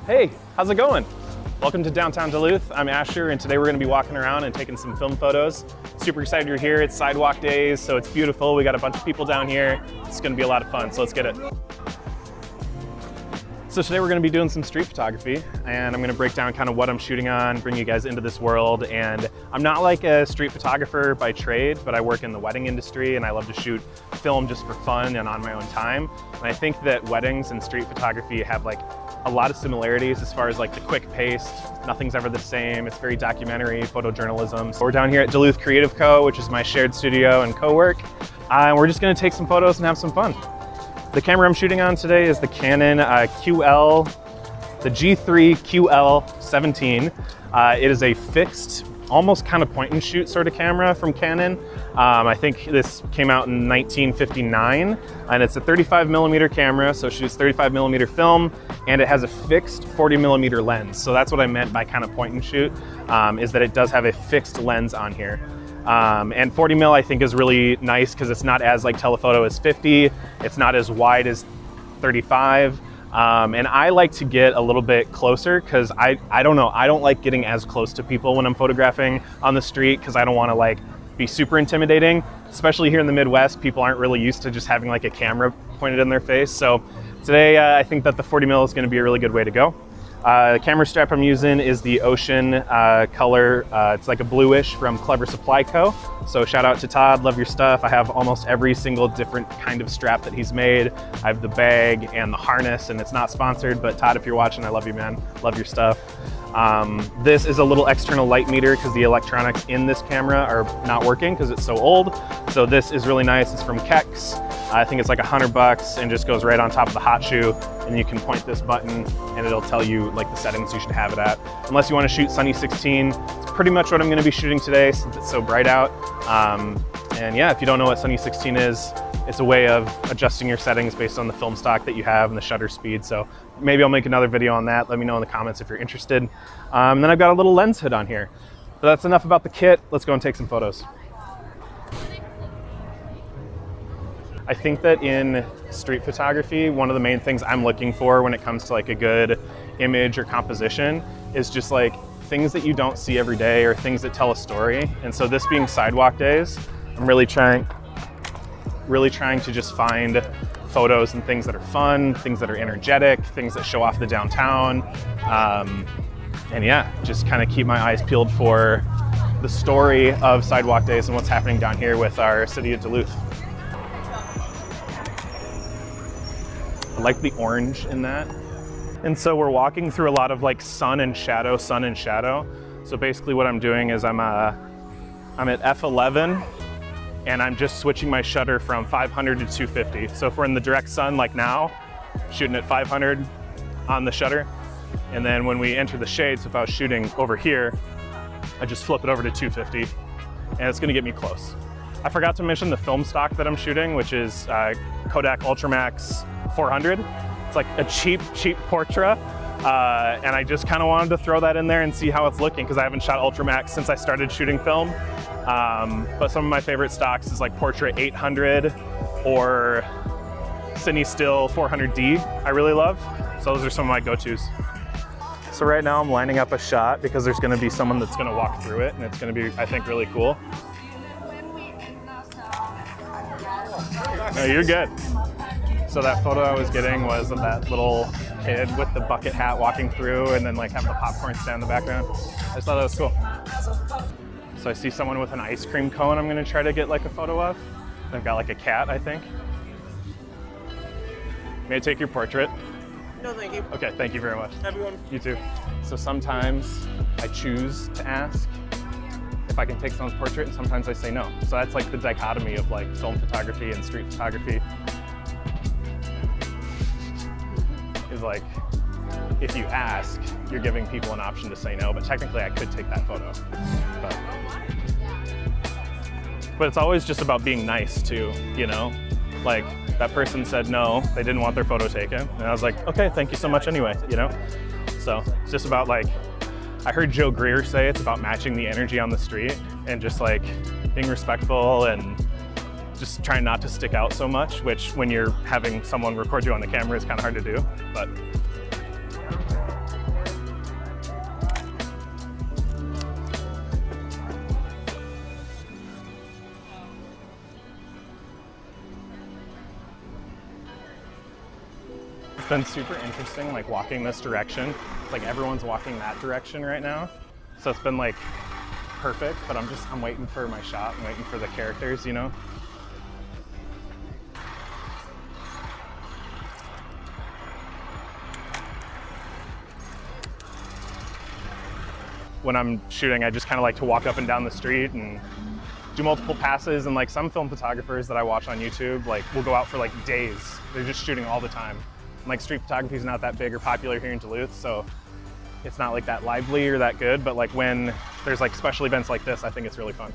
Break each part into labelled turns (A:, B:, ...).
A: Hey, how's it going? Welcome to Downtown Duluth. I'm Asher, and today we're going to be walking around and taking some film photos. Super excited you're here. It's Sidewalk Days, so it's beautiful. We got a bunch of people down here. It's going to be a lot of fun, so let's get it. So today we're going to be doing some street photography, and I'm going to break down kind of what I'm shooting on, bring you guys into this world. And I'm not like a street photographer by trade, but I work in the wedding industry, and I love to shoot film just for fun and on my own time. And I think that weddings and street photography have like a lot of similarities as far as like the quick pace. Nothing's ever the same. It's very documentary, photojournalism. So we're down here at Duluth Creative Co., which is my shared studio and co-work. And we're just going to take some photos and have some fun. The camera I'm shooting on today is the Canon QL, the GIII QL 17. It is a fixed, almost kind of point and shoot sort of camera from Canon. I think this came out in 1959, and it's a 35mm camera, so it shoots 35mm film, and it has a fixed 40mm lens. So that's what I meant by kind of point and shoot, is that it does have a fixed lens on here. And 40mm I think is really nice because it's not as like telephoto as 50, it's not as wide as 35, and I like to get a little bit closer because I don't know, I don't like getting as close to people when I'm photographing on the street because I don't want to like be super intimidating, especially here in the Midwest. People aren't really used to just having like a camera pointed in their face. So today I think that the 40mm is going to be a really good way to go. The camera strap I'm using is the Ocean color. It's like a bluish from Clever Supply Co. So shout out to Todd, love your stuff. I have almost every single different kind of strap that he's made. I have the bag and the harness, and it's not sponsored, but Todd, if you're watching, I love you, man. Love your stuff. This is a little external light meter because the electronics in this camera are not working because it's so old. So this is really nice. It's from Kex. I think it's like $100 and just goes right on top of the hot shoe, and you can point this button and it'll tell you like the settings you should have it at. Unless you want to shoot Sunny 16, it's pretty much what I'm going to be shooting today since it's so bright out. And yeah, if you don't know what Sunny 16 is, it's a way of adjusting your settings based on the film stock that you have and the shutter speed. So maybe I'll make another video on that. Let me know in the comments if you're interested. Then I've got a little lens hood on here. But that's enough about the kit. Let's go and take some photos. I think that in street photography, one of the main things I'm looking for when it comes to like a good image or composition is just like things that you don't see every day or things that tell a story. And so this being Sidewalk Days, I'm really trying to just find photos and things that are fun, things that are energetic, things that show off the downtown. And yeah, just kind of keep my eyes peeled for the story of Sidewalk Days and what's happening down here with our city of Duluth. I like the orange in that. And so we're walking through a lot of like sun and shadow. So basically what I'm doing is I'm at f11, and I'm just switching my shutter from 500 to 250. So if we're in the direct sun like now, shooting at 500 on the shutter. And then when we enter the shade, so if I was shooting over here, I just flip it over to 250, and it's gonna get me close. I forgot to mention the film stock that I'm shooting, which is Kodak Ultramax 400. It's like a cheap Portra. And I just kind of wanted to throw that in there and see how it's looking because I haven't shot Ultramax since I started shooting film. But some of my favorite stocks is like Portra 800 or Cine Still 400D I really love. So those are some of my go-tos. So right now I'm lining up a shot because there's gonna be someone that's gonna walk through it, and it's gonna be, I think, really cool. No, you're good. So that photo I was getting was of that little kid with the bucket hat walking through and then like having the popcorn stand in the background. I just thought that was cool. So I see someone with an ice cream cone I'm gonna try to get like a photo of. They've got like a cat, I think. May I take your portrait?
B: No, thank you.
A: Okay, thank you very much.
B: Everyone.
A: You too. So sometimes I choose to ask if I can take someone's portrait, and sometimes I say no. So that's like the dichotomy of like film photography and street photography. Is like, if you ask, you're giving people an option to say no, but technically I could take that photo. But it's always just about being nice too, you know? Like, that person said no, they didn't want their photo taken. And I was like, okay, thank you so much anyway, you know? So it's just about like, I heard Joe Greer say it's about matching the energy on the street and just like being respectful and just trying not to stick out so much, which when you're having someone record you on the camera is kind of hard to do, but been super interesting, like walking this direction. It's like everyone's walking that direction right now. So it's been like perfect, but I'm waiting for my shot. I'm waiting for the characters, you know? When I'm shooting, I just kind of like to walk up and down the street and do multiple passes, and like some film photographers that I watch on YouTube, like will go out for like days. They're just shooting all the time. And, like street photography is not that big or popular here in Duluth, so it's not like that lively or that good, but like when there's like special events like this, I think it's really fun.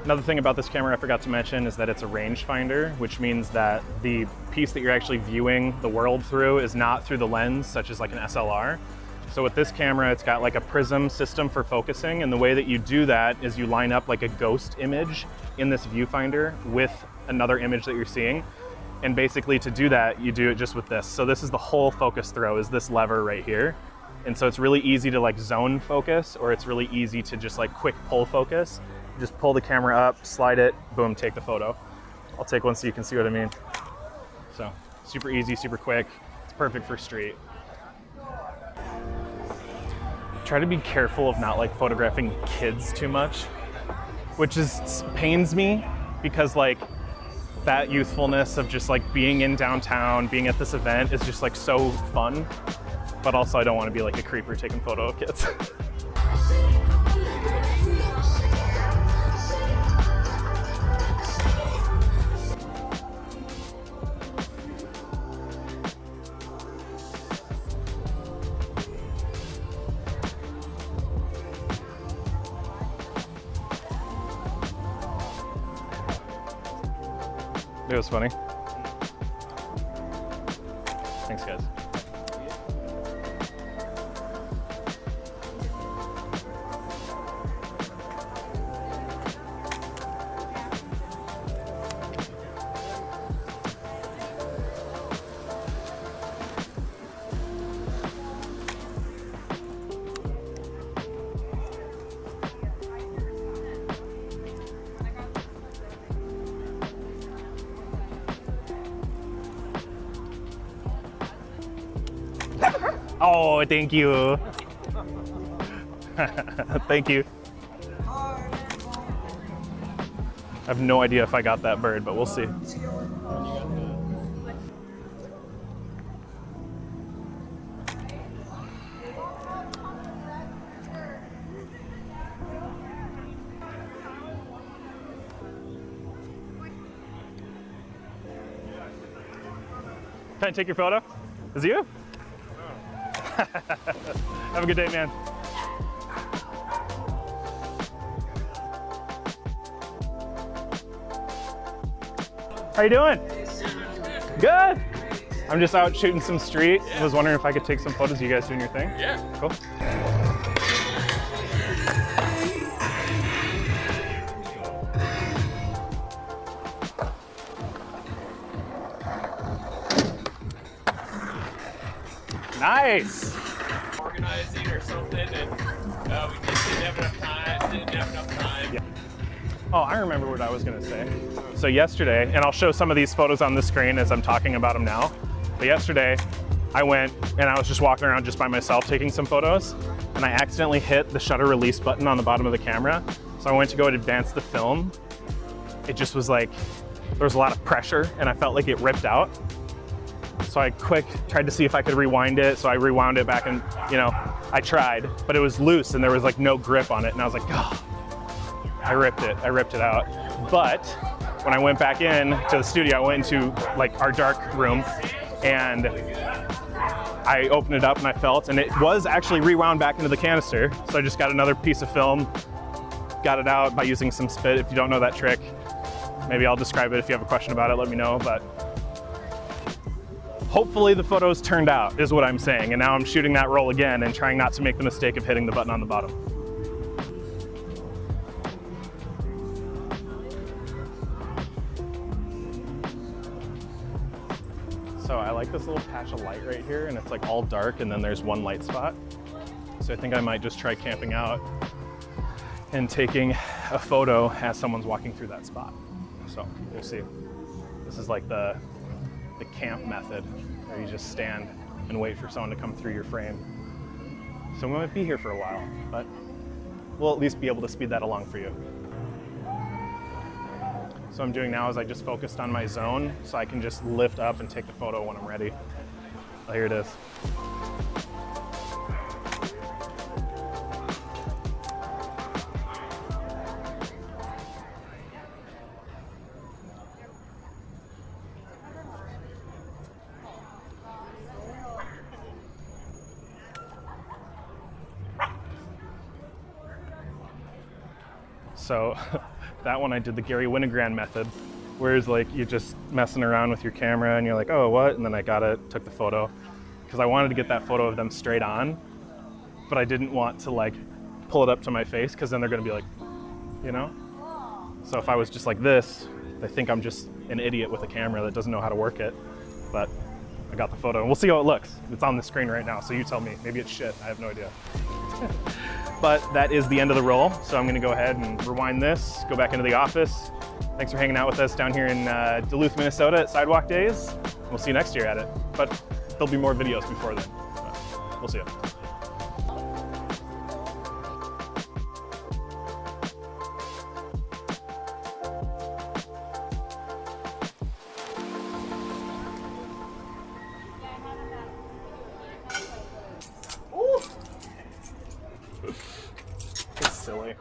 A: Another thing about this camera I forgot to mention is that it's a rangefinder, which means that the piece that you're actually viewing the world through is not through the lens, such as like an SLR. So with this camera, it's got like a prism system for focusing, and the way that you do that is you line up like a ghost image in this viewfinder with another image that you're seeing. And basically to do that, you do it just with this. So this is the whole focus throw, is this lever right here. And so it's really easy to like zone focus, or it's really easy to just like quick pull focus. You just pull the camera up, slide it, boom, take the photo. I'll take one so you can see what I mean. So super easy, super quick. It's perfect for street. Try to be careful of not like photographing kids too much, which pains me, because like that youthfulness of just like being in downtown, being at this event is just like so fun. But also I don't want to be like a creeper taking photo of kids. It was funny. Thanks, guys. Oh, thank you. Thank you. I have no idea if I got that bird, but we'll see. Can I take your photo? Is it you? Have a good day, man. How you doing? Good. I'm just out shooting some street. I was wondering if I could take some photos of you guys doing your thing.
B: Yeah.
A: Cool. Nice.
B: Organizing or something, and we just didn't have enough time.
A: Yeah. Oh, I remember what I was gonna say. So yesterday, and I'll show some of these photos on the screen as I'm talking about them now, but yesterday I went and I was just walking around just by myself taking some photos, and I accidentally hit the shutter release button on the bottom of the camera. So I went to go and advance the film. It just was like, there was a lot of pressure and I felt like it ripped out. So I tried to see if I could rewind it. So I rewound it back and, you know, I tried, but it was loose and there was like no grip on it. And I was like, oh, I ripped it out. But when I went back in to the studio, I went into like our dark room and I opened it up and I felt, and it was actually rewound back into the canister. So I just got another piece of film, got it out by using some spit. If you don't know that trick, maybe I'll describe it. If you have a question about it, let me know. But hopefully the photos turned out, is what I'm saying. And now I'm shooting that roll again and trying not to make the mistake of hitting the button on the bottom. So I like this little patch of light right here, and it's like all dark and then there's one light spot. So I think I might just try camping out and taking a photo as someone's walking through that spot. So we'll see. This is like the camp method or you just stand and wait for someone to come through your frame. So we might be here for a while, but we'll at least be able to speed that along for you. So what I'm doing now is I just focused on my zone so I can just lift up and take the photo when I'm ready. Oh, here it is. So that one I did the Gary Winogrand method, whereas like you're just messing around with your camera and you're like, oh, what? And then I got it, took the photo, because I wanted to get that photo of them straight on, but I didn't want to like pull it up to my face because then they're gonna be like, you know? So if I was just like this, they think I'm just an idiot with a camera that doesn't know how to work it, but I got the photo and we'll see how it looks. It's on the screen right now, so you tell me. Maybe it's shit, I have no idea. But that is the end of the roll, so I'm gonna go ahead and rewind this, go back into the office. Thanks for hanging out with us down here in Duluth, Minnesota at Sidewalk Days. We'll see you next year at it, but there'll be more videos before then. But we'll see you. It's silly.